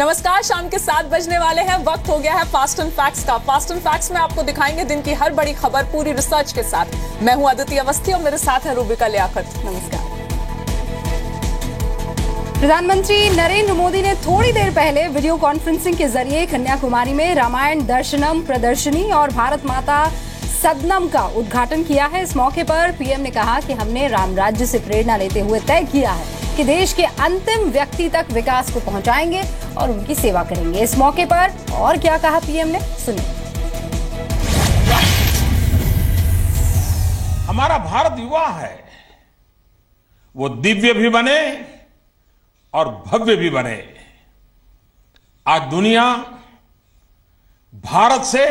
नमस्कार, शाम के 7 बजने वाले हैं। वक्त हो गया है फास्ट एंड फैक्ट्स का। फास्ट एंड फैक्ट्स में आपको दिखाएंगे दिन की हर बड़ी खबर पूरी रिसर्च के साथ। मैं हूं अदिति अवस्थी और मेरे साथ है रूबिका लियाकत। नमस्कार। प्रधानमंत्री नरेंद्र मोदी ने थोड़ी देर पहले वीडियो कॉन्फ्रेंसिंग के जरिए कन्याकुमारी में रामायण दर्शनम प्रदर्शनी और भारत माता सदनम का उद्घाटन किया है। इस मौके पर पीएम ने कहा कि हमने राम राज्य से प्रेरणा लेते हुए तय किया है कि देश के अंतिम व्यक्ति तक विकास को पहुंचाएंगे और उनकी सेवा करेंगे। इस मौके पर और क्या कहा पीएम ने, सुनिए। हमारा भारत युवा है, वो दिव्य भी बने और भव्य भी बने। आज दुनिया भारत से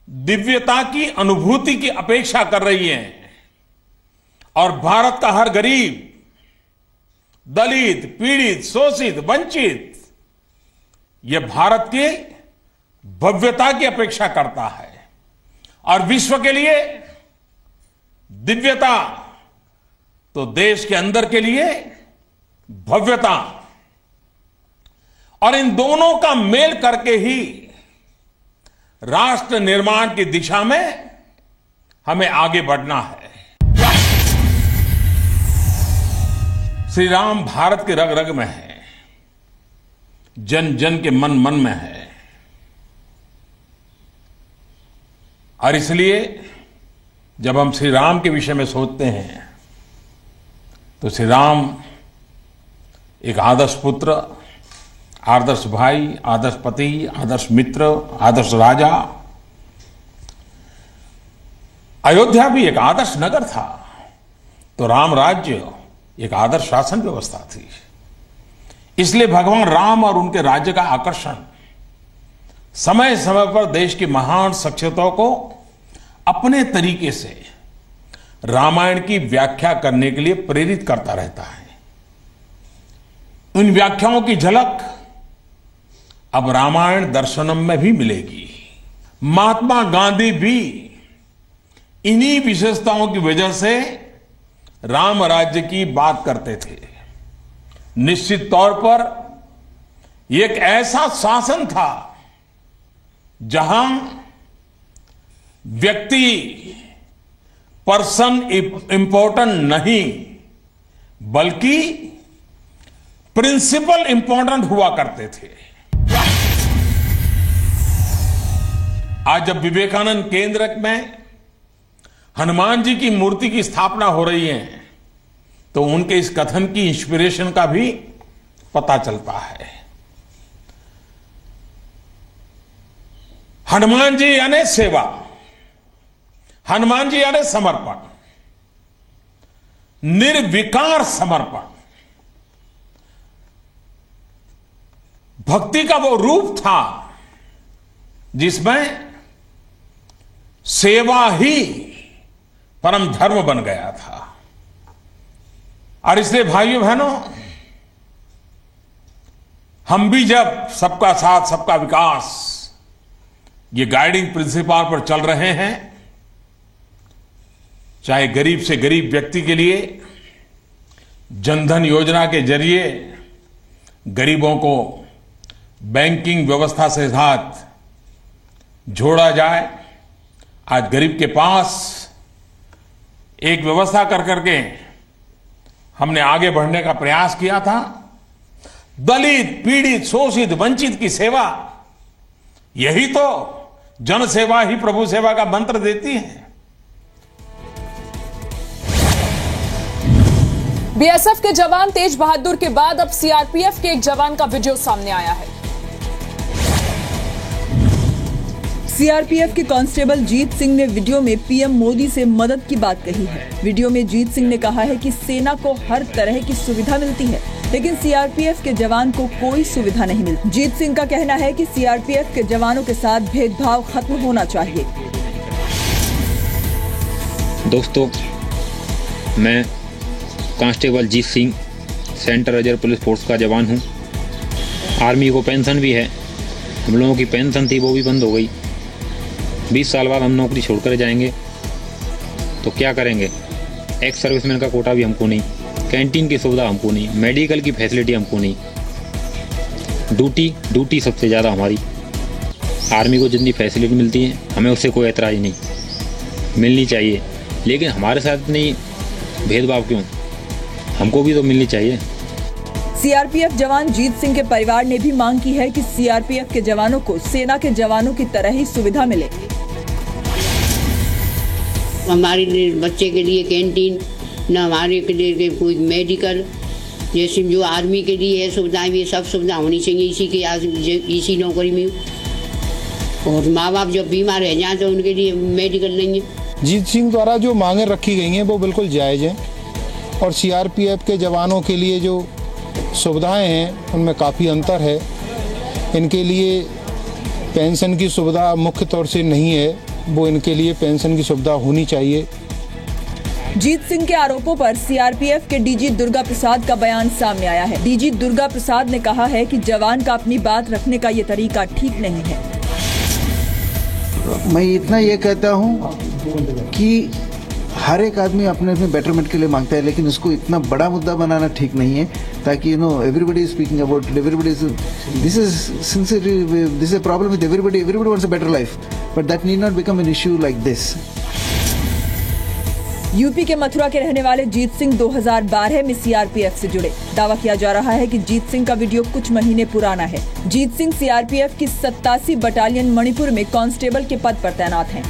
दिव्यता की अनुभूति की अपेक्षा कर रही है और भारत का हर गरीब, दलित, पीड़ित, शोषित, वंचित यह भारत की भव्यता की अपेक्षा करता है। और विश्व के लिए दिव्यता तो देश के अंदर के लिए भव्यता, और इन दोनों का मेल करके ही राष्ट्र निर्माण की दिशा में हमें आगे बढ़ना है। श्री राम भारत के रग रग में है, जन जन के मन मन में है। और इसलिए जब हम श्री राम के विषय में सोचते हैं तो श्री राम एक आदर्श पुत्र, आदर्श भाई, आदर्श पति, आदर्श मित्र, आदर्श राजा। अयोध्या भी एक आदर्श नगर था, तो राम राज्य एक आदर्श शासन व्यवस्था थी। इसलिए भगवान राम और उनके राज्य का आकर्षण समय समय पर देश की महान शख्सियतों को अपने तरीके से रामायण की व्याख्या करने के लिए प्रेरित करता रहता है। उन व्याख्याओं की झलक अब रामायण दर्शनम में भी मिलेगी। महात्मा गांधी भी इन्हीं विशेषताओं की वजह से राम राज्य की बात करते थे। निश्चित तौर पर एक ऐसा शासन था जहां व्यक्ति, पर्सन इंपॉर्टेंट नहीं बल्कि प्रिंसिपल इंपॉर्टेंट हुआ करते थे। आज जब विवेकानंद केंद्र में हनुमान जी की मूर्ति की स्थापना हो रही है तो उनके इस कथन की इंस्पिरेशन का भी पता चलता है। हनुमान जी यानी सेवा, हनुमान जी यानी समर्पण, निर्विकार समर्पण। भक्ति का वो रूप था जिसमें सेवा ही परम धर्म बन गया था। और इसलिए भाइयों बहनों, हम भी जब सबका साथ सबका विकास ये गाइडिंग प्रिंसिपल पर चल रहे हैं, चाहे गरीब से गरीब व्यक्ति के लिए जनधन योजना के जरिए गरीबों को बैंकिंग व्यवस्था से साथ जोड़ा जाए। आज गरीब के पास एक व्यवस्था कर करके हमने आगे बढ़ने का प्रयास किया था। दलित, पीड़ित, शोषित, वंचित की सेवा, यही तो जन सेवा ही प्रभु सेवा का मंत्र देती है। बीएसएफ के जवान तेज बहादुर के बाद अब सीआरपीएफ के एक जवान का वीडियो सामने आया है। सीआरपीएफ के कांस्टेबल जीत सिंह ने वीडियो में पीएम मोदी से मदद की बात कही है। वीडियो में जीत सिंह ने कहा है कि सेना को हर तरह की सुविधा मिलती है, लेकिन सीआरपीएफ के जवान को कोई सुविधा नहीं मिलती। जीत सिंह का कहना है कि सीआरपीएफ के जवानों के साथ भेदभाव खत्म होना चाहिए। दोस्तों, मैं constable Jeet Singh central reserve police force का जवान हूँ। आर्मी को पेंशन भी है, हम लोगों की पेंशन थी वो भी बंद हो गई। 20 साल बाद हम नौकरी छोड़कर जाएंगे तो क्या करेंगे? एक्स सर्विसमैन का कोटा भी हमको नहीं, कैंटीन की सुविधा हमको नहीं, मेडिकल की फैसिलिटी हमको नहीं। ड्यूटी सबसे ज़्यादा हमारी। आर्मी को जितनी फैसिलिटी मिलती है हमें उससे कोई एतराज़ नहीं, मिलनी चाहिए, लेकिन हमारे साथ इतनी भेदभाव क्यों? हमको भी तो मिलनी चाहिए। सीआरपीएफ जवान जीत सिंह के परिवार ने भी मांग की है कि सीआरपीएफ के जवानों को सेना के जवानों की तरह ही सुविधा मिले। हमारे बच्चे के लिए कैंटीन, न हमारे के लिए कोई मेडिकल, जैसे जो आर्मी के लिए है सुविधाएं, ये सब सुविधा होनी चाहिए इसी नौकरी में। और माँ बाप जब बीमार रह जाए तो उनके लिए मेडिकल नहीं है। जीत सिंह द्वारा जो मांगें रखी गई हैं वो बिल्कुल जायज़ हैं, और सीआरपीएफ के जवानों के लिए जो सुविधाएं हैं उनमें काफ़ी अंतर है। इनके लिए पेंशन की सुविधा मुख्य तौर से नहीं है, वो इनके लिए पेंशन की सुविधा होनी चाहिए। जीत सिंह के आरोपों पर सीआरपीएफ के डीजी दुर्गा प्रसाद का बयान सामने आया है। डीजी दुर्गा प्रसाद ने कहा है कि जवान का अपनी बात रखने का ये तरीका ठीक नहीं है। मैं इतना ये कहता हूँ कि हर एक आदमी अपने अपने बेटरमेंट के लिए मांगता है, लेकिन उसको इतना बड़ा मुद्दा बनाना ठीक नहीं है, ताकि everybody is speaking about it, everybody is, this is sincerely, this is a problem with everybody wants a better life, but that need not become an issue like this. UP के मथुरा के रहने वाले जीत सिंह 2012 में सीआरपीएफ से जुड़े। दावा किया जा रहा है कि जीत सिंह का वीडियो कुछ महीने पुराना है। जीत सिंह सीआरपीएफ की 87 बटालियन मणिपुर में कांस्टेबल के पद पर तैनात हैं।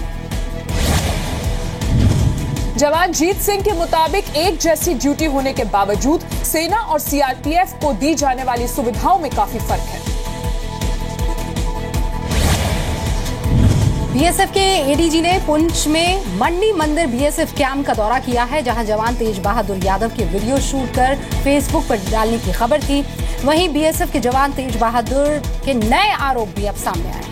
जवान जीत सिंह के मुताबिक एक जैसी ड्यूटी होने के बावजूद सेना और सीआरपीएफ को दी जाने वाली सुविधाओं में काफी फर्क है। बीएसएफ के एडीजी ने पुंछ में मंडी मंदिर बीएसएफ कैंप का दौरा किया है, जहां जवान तेज बहादुर यादव के वीडियो शूट कर फेसबुक पर डालने की खबर थी। वहीं बीएसएफ के जवान तेज बहादुर के नए आरोप भी अब सामने आए।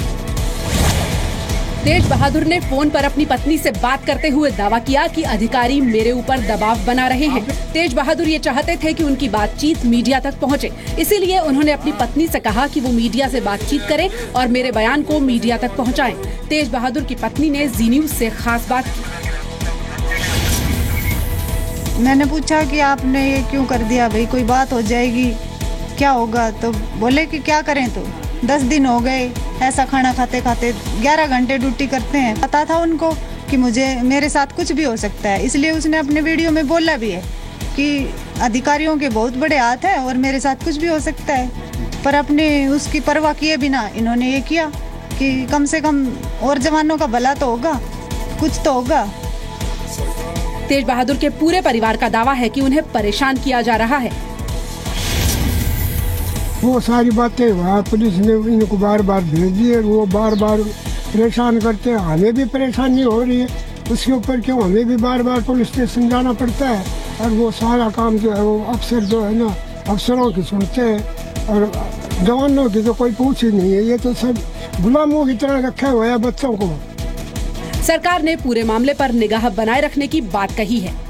तेज बहादुर ने फोन पर अपनी पत्नी से बात करते हुए दावा किया कि अधिकारी मेरे ऊपर दबाव बना रहे हैं। तेज बहादुर ये चाहते थे कि उनकी बातचीत मीडिया तक पहुंचे, इसीलिए उन्होंने अपनी पत्नी से कहा कि वो मीडिया से बातचीत करें और मेरे बयान को मीडिया तक पहुंचाएं। तेज बहादुर की पत्नी ने जी न्यूज से खास बात की। मैंने पूछा कि आपने ये क्यों कर दिया भाई, कोई बात हो जाएगी, क्या होगा? तो बोले कि क्या करें, तो 10 दिन हो गए ऐसा खाना खाते खाते, 11 घंटे ड्यूटी करते हैं। पता था उनको कि मेरे साथ कुछ भी हो सकता है, इसलिए उसने अपने वीडियो में बोला भी है कि अधिकारियों के बहुत बड़े हाथ हैं और मेरे साथ कुछ भी हो सकता है। पर अपने उसकी परवाह किए बिना इन्होंने ये किया कि कम से कम और जवानों का भला तो होगा, कुछ तो होगा। तेज बहादुर के पूरे परिवार का दावा है कि उन्हें परेशान किया जा रहा है। वो सारी बातें वहाँ पुलिस ने इनको बार बार भेज दी है, वो बार बार परेशान करते हैं, हमें भी परेशानी हो रही है। उसके ऊपर क्यों हमें भी बार बार पुलिस स्टेशन जाना पड़ता है, और वो सारा काम जो है वो अफसर जो है ना, अफसरों की सुनते हैं और जवानों की तो कोई पूछ ही नहीं है। ये तो सब गुलामों की तरह रखा हुआ है बच्चों को। सरकार ने पूरे मामले पर निगाह बनाए रखने की बात कही है।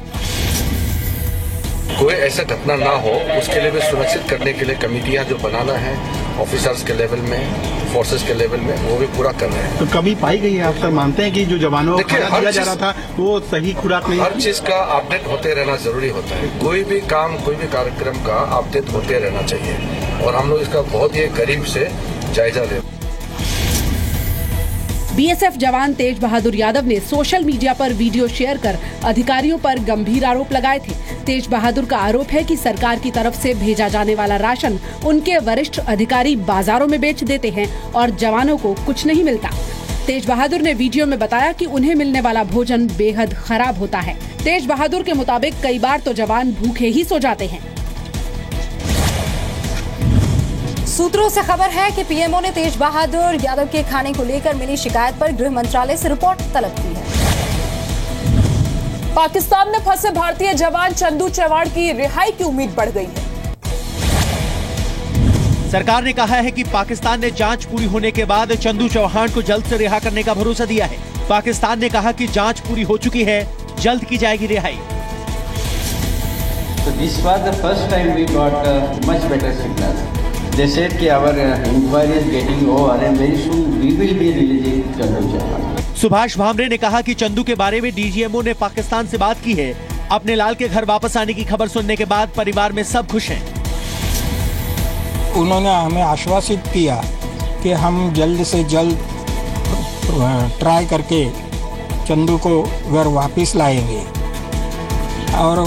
कोई ऐसा घटना ना हो उसके लिए भी सुनिश्चित करने के लिए कमेटियां जो बनाना है ऑफिसर्स के लेवल में, फोर्सेस के लेवल में, वो भी पूरा कर रहे हैं। तो कभी पाई गई है आप सर मानते हैं कि जो जवानों को खाना दिया जा रहा था वो सही खुराक नहीं? हर चीज का अपडेट होते रहना जरूरी होता है। कोई भी काम, कोई भी कार्यक्रम का अपडेट होते रहना चाहिए, और हम लोग इसका बहुत ही करीब से जायजा ले। बीएसएफ जवान तेज बहादुर यादव ने सोशल मीडिया पर वीडियो शेयर कर अधिकारियों पर गंभीर आरोप लगाए थे। तेज बहादुर का आरोप है कि सरकार की तरफ से भेजा जाने वाला राशन उनके वरिष्ठ अधिकारी बाजारों में बेच देते हैं और जवानों को कुछ नहीं मिलता। तेज बहादुर ने वीडियो में बताया कि उन्हें मिलने वाला भोजन बेहद खराब होता है। तेज बहादुर के मुताबिक कई बार तो जवान भूखे ही सो जाते हैं। सूत्रों से खबर है कि पीएमओ ने तेज बहादुर यादव के खाने को लेकर मिली शिकायत पर गृह मंत्रालय से रिपोर्ट तलब की है। पाकिस्तान में फंसे भारतीय जवान चंदू चव्हाण की रिहाई की उम्मीद बढ़ गई है। सरकार ने कहा है कि पाकिस्तान ने जांच पूरी होने के बाद चंदू चव्हाण को जल्द से रिहा करने का भरोसा दिया है। पाकिस्तान ने कहा कि जांच पूरी हो चुकी है, जल्द की जाएगी रिहाई। So this was the first time we got much better signals. They said कि our inquiry is getting over and very soon we will be releasing Chandu Chavan. Subhash Bhamre ने कहा कि चंदू के बारे में डीजीएमओ ने पाकिस्तान से बात की है। अपने लाल के घर वापस आने की खबर सुनने के बाद परिवार में सब खुश हैं। उन्होंने हमें आश्वासित किया कि हम जल्द से जल्द ट्राई करके चंदू को घर वापस लाएंगे और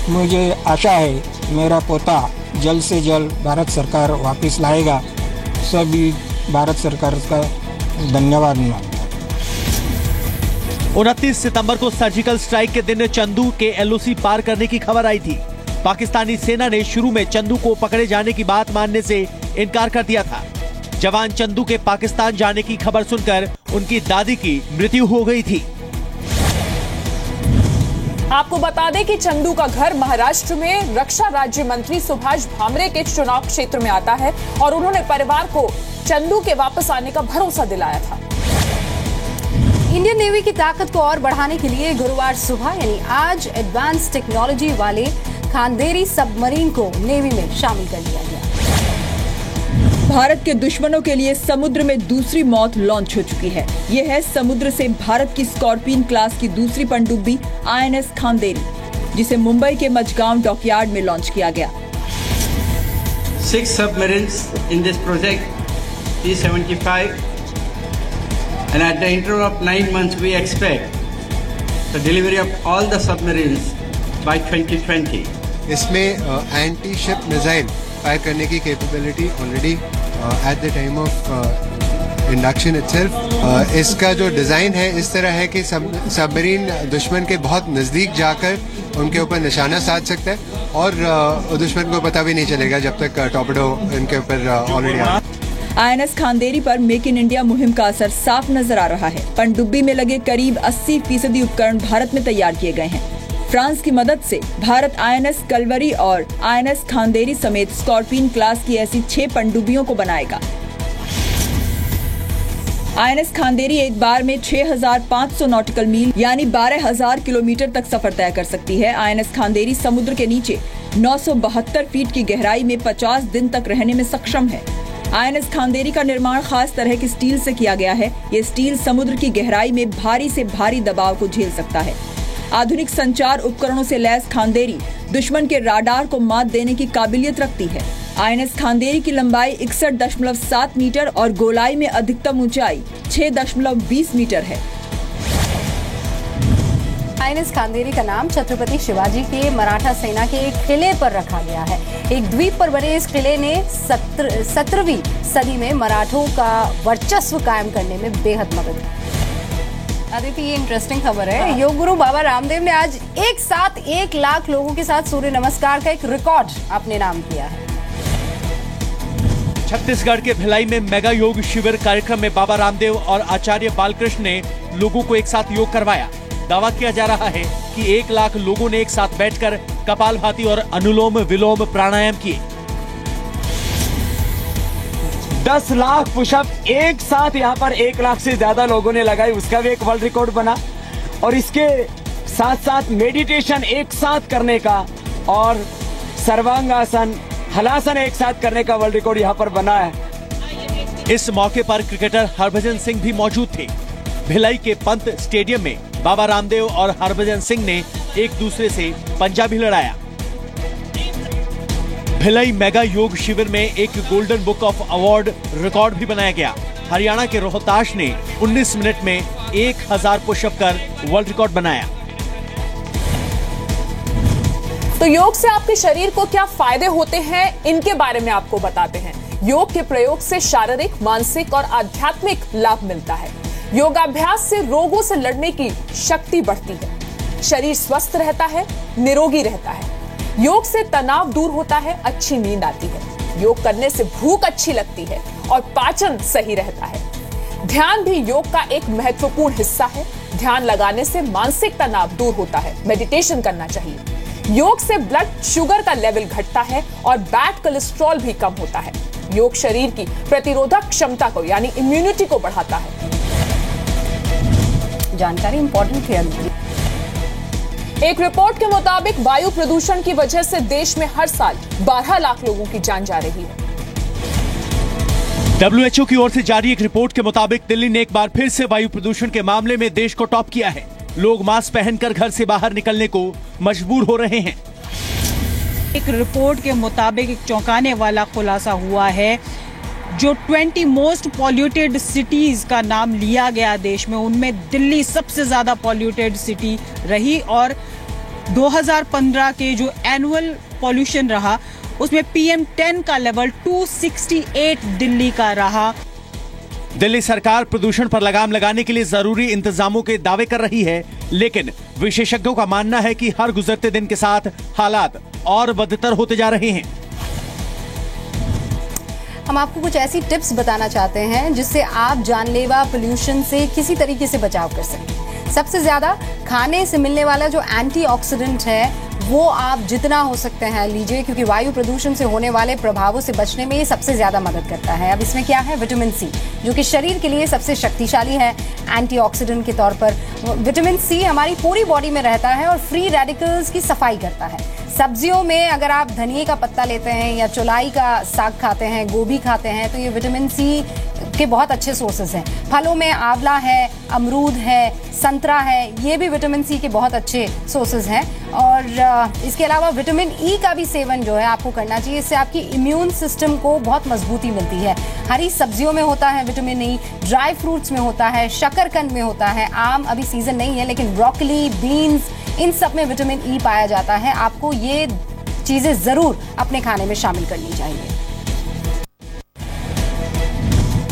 मुझे आशा है मेरा पोता जल्द से जल्द भारत सरकार वापस लाएगा। सभी भारत सरकार का धन्यवाद। 29 सितंबर को सर्जिकल स्ट्राइक के दिन चंदू के एलओसी पार करने की खबर आई थी। पाकिस्तानी सेना ने शुरू में चंदू को पकड़े जाने की बात मानने से इनकार कर दिया था। जवान चंदू के पाकिस्तान जाने की खबर सुनकर उनकी दादी की मृत्यु हो गई थी। आपको बता दें कि चंदू का घर महाराष्ट्र में रक्षा राज्य मंत्री सुभाष भामरे के चुनाव क्षेत्र में आता है और उन्होंने परिवार को चंदू के वापस आने का भरोसा दिलाया था। इंडियन नेवी की ताकत को और बढ़ाने के लिए गुरुवार सुबह यानी आज एडवांस टेक्नोलॉजी वाले खांदेरी सबमरीन को नेवी में शामिल कर लिया गया। भारत के दुश्मनों के लिए समुद्र में दूसरी मौत लॉन्च हो चुकी है। यह है समुद्र से भारत की स्कॉर्पियन क्लास की दूसरी पनडुब्बी INS खांदेरी, जिसे मुंबई के मझगांव डॉकयार्ड में लॉन्च किया गया। 6 submarines in this project, P-75, and at the interval of 9 months we expect the delivery of all the submarines by 2020. इसमें एंटी शिप मिसाइल फायर करने की capability already at the time of induction itself. इसका जो design है इस तरह है कि सबमरीन दुश्मन के बहुत नज़दीक जाकर उनके ऊपर निशाना साध सकता है और दुश्मन को पता भी नहीं चलेगा जब तक टॉर्पेडो इनके ऊपर ऑलरेडी आ। INS खांदेरी पर मेक इन इंडिया मुहिम का असर साफ नजर आ रहा है। पनडुब्बी में लगे करीब 80% उपकरण भारत में तैयार किए गए हैं। फ्रांस की मदद से भारत INS कलवरी और INS खांदेरी समेत स्कॉर्पियन क्लास की ऐसी 6 पनडुब्बियों को बनाएगा। INS खांदेरी एक बार में 6,500 नॉटिकल मील यानी 12,000 किलोमीटर तक सफर तय कर सकती है। INS खांदेरी समुद्र के नीचे 972 फीट की गहराई में 50 दिन तक रहने में सक्षम है। INS खांदेरी का निर्माण खास तरह की स्टील से किया गया है। ये स्टील समुद्र की गहराई में भारी से भारी दबाव को झेल सकता है। आधुनिक संचार उपकरणों से लैस खांदेरी दुश्मन के राडार को मात देने की काबिलियत रखती है। INS खांदेरी की लंबाई 61.7 मीटर और गोलाई में अधिकतम ऊंचाई 6.20 मीटर है। INS खांदेरी का नाम छत्रपति शिवाजी के मराठा सेना के एक किले पर रखा गया है। एक द्वीप पर बने इस किले ने 17वीं सदी में मराठों का वर्चस्व कायम करने में बेहद मदद की। आदित्य, ये इंटरेस्टिंग खबर है। योग गुरु बाबा रामदेव ने आज एक साथ 1 लाख लोगों के साथ सूर्य नमस्कार का एक रिकॉर्ड अपने नाम किया है। छत्तीसगढ़ के भिलाई में मेगा योग शिविर कार्यक्रम में बाबा रामदेव और आचार्य बालकृष्ण ने लोगों को एक साथ योग करवाया। दावा किया जा रहा है कि 1 लाख लोगों ने एक साथ बैठकर कपालभाति और अनुलोम विलोम प्राणायाम किए। 10 लाख पुशअप एक साथ यहाँ पर 1 लाख से ज्यादा लोगों ने लगाई, उसका भी एक वर्ल्ड रिकॉर्ड बना। और इसके साथ साथ मेडिटेशन एक साथ करने का और सर्वांगासन हलासन एक साथ करने का वर्ल्ड रिकॉर्ड यहाँ पर बना है। इस मौके पर क्रिकेटर हरभजन सिंह भी मौजूद थे। भिलाई के पंत स्टेडियम में बाबा रामदेव और हरभजन सिंह ने एक दूसरे से पंजा भी लड़ाया। भिलाई मेगा योग शिविर में एक golden book of award record भी बनाया गया। हरियाणा के रोहताश ने 19 मिनट में 1000 पुशअप कर वर्ल्ड रिकॉर्ड बनाया। तो योग से आपके शरीर को क्या फायदे होते हैं, इनके बारे में आपको बताते हैं। योग के प्रयोग से शारीरिक, मानसिक और आध्यात्मिक लाभ मिलता है। योगाभ्यास से रोगों से लड़ने की शक्ति बढ़ती है, शरीर स्वस्थ रहता है, निरोगी रहता है। योग से तनाव दूर होता है, अच्छी नींद आती है। योग करने से भूख अच्छी लगती है और पाचन सही रहता है। ध्यान भी योग का एक महत्वपूर्ण हिस्सा है। ध्यान लगाने से मानसिक तनाव दूर होता है। मेडिटेशन करना चाहिए। योग से ब्लड शुगर का लेवल घटता है और बैड कोलेस्ट्रॉल भी कम होता है। योग शरीर की प्रतिरोधक क्षमता को यानी इम्यूनिटी को बढ़ाता है। जानकारी इंपॉर्टेंट है। एक रिपोर्ट के मुताबिक वायु प्रदूषण की वजह से देश में हर साल 12 लाख लोगों की जान जा रही है। WHO की ओर से जारी एक रिपोर्ट के मुताबिक दिल्ली ने एक बार फिर से वायु प्रदूषण के मामले में देश को टॉप किया है। लोग मास्क पहनकर घर से बाहर निकलने को मजबूर हो रहे हैं। एक रिपोर्ट के मुताबिक एक चौंकाने वाला खुलासा हुआ है। जो 20 मोस्ट पॉल्यूटेड सिटीज का नाम लिया गया देश में, उनमें दिल्ली सबसे ज्यादा पॉल्यूटेड सिटी रही और 2015 के जो एनुअल पॉल्यूशन रहा उसमें PM10 का लेवल 268 दिल्ली का रहा। दिल्ली सरकार प्रदूषण पर लगाम लगाने के लिए जरूरी इंतजामों के दावे कर रही है, लेकिन विशेषज्ञों का मानना है कि हर गुजरते दिन के साथ हालात और बदतर होते जा रहे हैं। हम आपको कुछ ऐसी टिप्स बताना चाहते हैं जिससे आप जानलेवा पोल्यूशन से किसी तरीके से बचाव कर सकें। सबसे ज्यादा खाने से मिलने वाला जो एंटीऑक्सीडेंट है वो आप जितना हो सकते हैं लीजिए, क्योंकि वायु प्रदूषण से होने वाले प्रभावों से बचने में ये सबसे ज्यादा मदद करता है। अब इसमें क्या है, विटामिन सी, जो कि शरीर के लिए सबसे शक्तिशाली है एंटीऑक्सीडेंट के तौर पर। विटामिन सी हमारी पूरी बॉडी में रहता है और फ्री रेडिकल्स की सफाई करता है। सब्जियों में अगर आप धनिए का पत्ता लेते हैं या चौलाई का साग खाते हैं, गोभी खाते हैं, तो ये विटामिन सी के बहुत अच्छे सोर्सेज हैं। फलों में आंवला है, अमरूद है, संतरा है, ये भी विटामिन सी के बहुत अच्छे सोर्सेज हैं। और इसके अलावा विटामिन ई का भी सेवन जो है आपको करना चाहिए, इससे आपकी इम्यून सिस्टम को बहुत मजबूती मिलती है। हरी सब्जियों में होता है विटामिन ई, ड्राई फ्रूट्स में होता है, शकरकंद में होता है, आम अभी सीजन नहीं है लेकिन ब्रोकली, बीन्स, इन सब में विटामिन ई पाया जाता है। आपको ये चीजें जरूर अपने खाने में शामिल करनी चाहिए।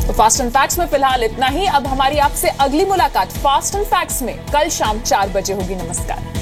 तो फास्ट एंड फैक्ट्स में फिलहाल इतना ही। अब हमारी आपसे अगली मुलाकात फास्ट एंड फैक्ट्स में कल शाम 4 बजे होगी। नमस्कार।